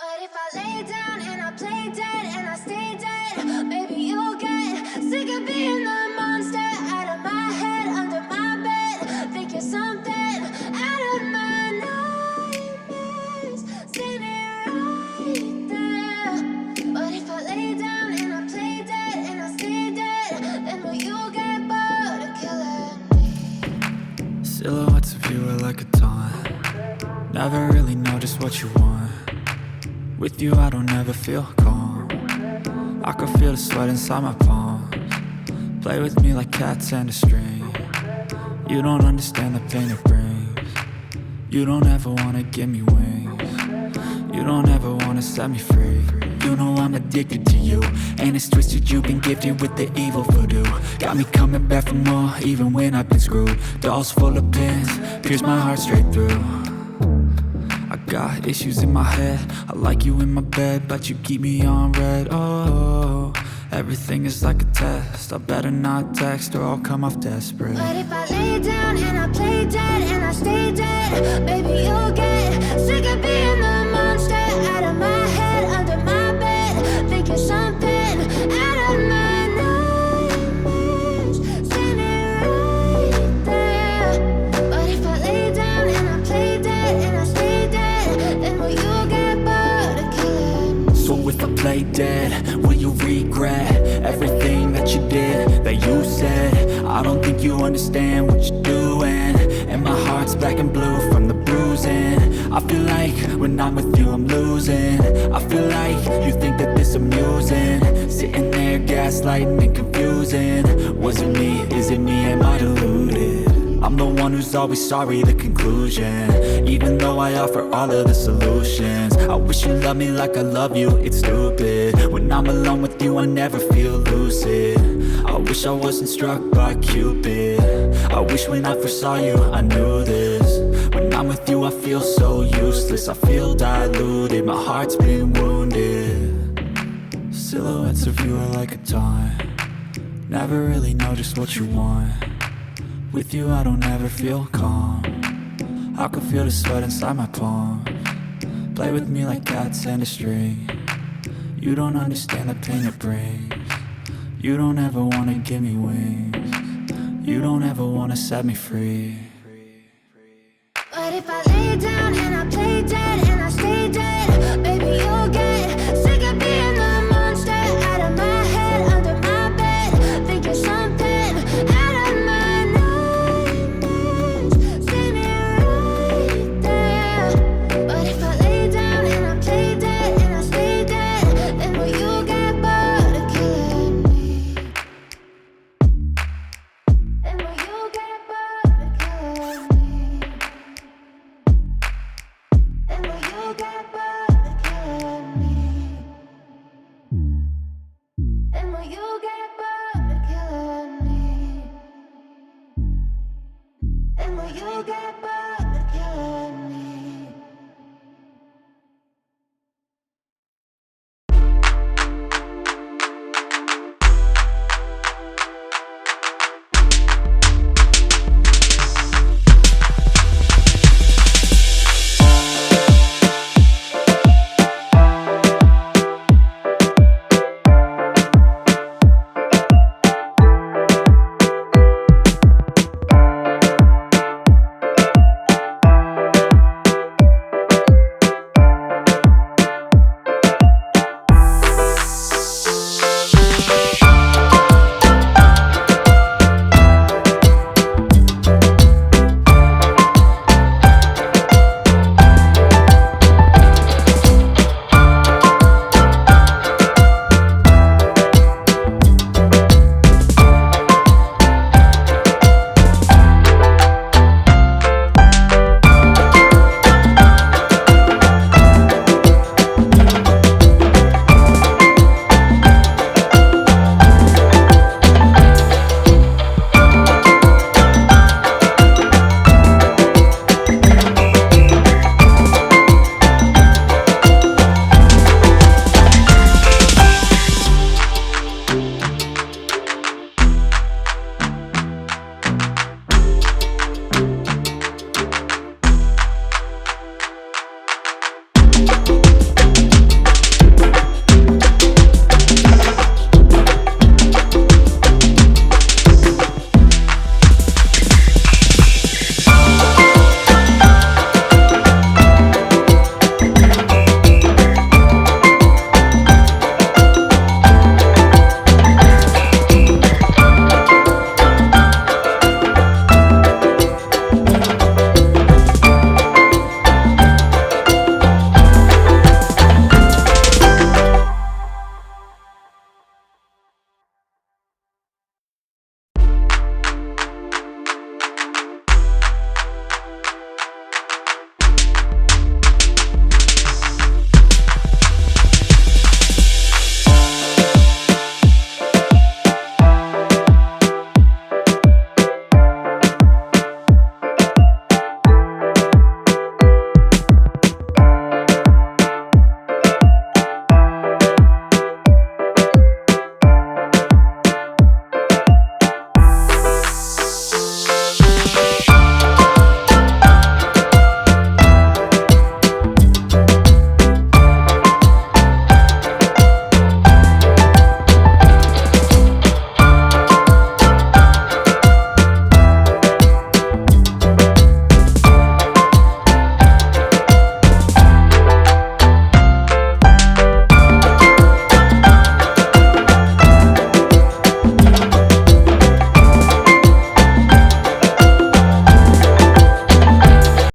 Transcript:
But if I lay down and I play dead and I stay dead, maybe you'll get sick of being the monster out of my head, under my bed. Think you're something out of my nightmares, standing right there. But if I lay down and I play dead and I stay dead, then will you get bored of killing me? Silhouettes of you are like a taunt. Never really know just what you want. With you I don't ever feel calm. I can feel the sweat inside my palms. Play with me like cats and a string. You don't understand the pain it brings. You don't ever wanna give me wings. You don't ever wanna set me free. You know I'm addicted to you, and it's twisted, you've been gifted with the evil voodoo. Got me coming back for more, even when I've been screwed. Dolls full of pins, pierce my heart straight through. I got issues in my head, I like you in my bed, but you keep me on red. Oh, everything is like a test, I better not text or I'll come off desperate. But if I lay down and I play dead and I stay dead, baby you'll get sick of being the monster out of my head, under my bed. Think you're something out of my nightmares, standing right there. But if I lay down and I play dead and I stay dead, then will you get bored of killing me? So if I play dead, will you regret everything that you did, that you said? I don't think you understand what you're doing, and my heart's black and blue from the bruising. I feel like when I'm with you I'm losing. I feel like you think that this amusing, sitting there gaslighting and confusing. Was it me? Is it me? Am I deluded? I'm the one who's always sorry, the conclusion, even though I offer all of the solutions. I wish you loved me like I love you, it's stupid. When I'm alone with you I never feel lucid. I wish I wasn't struck by Cupid. I wish when I first saw you I knew this. When I'm with you I feel so useless, I feel diluted, my heart's been wounded. Silhouettes of you are like a taunt. Never really know just what you want. With you I don't ever feel calm. I can feel the sweat inside my palms. Play with me like cats and a string. You don't understand the pain it brings. You don't ever wanna give me wings. You don't ever wanna set me free. But if I lay down and I play dead and I stay dead, baby you'll get sick of being the monster out of my head, under my bed. Think you're something out of my nightmares, standing right there. But if I lay down and I play dead and I stay dead, then will you get bored of killing me? Then will you get bored of killing me? And will you get back?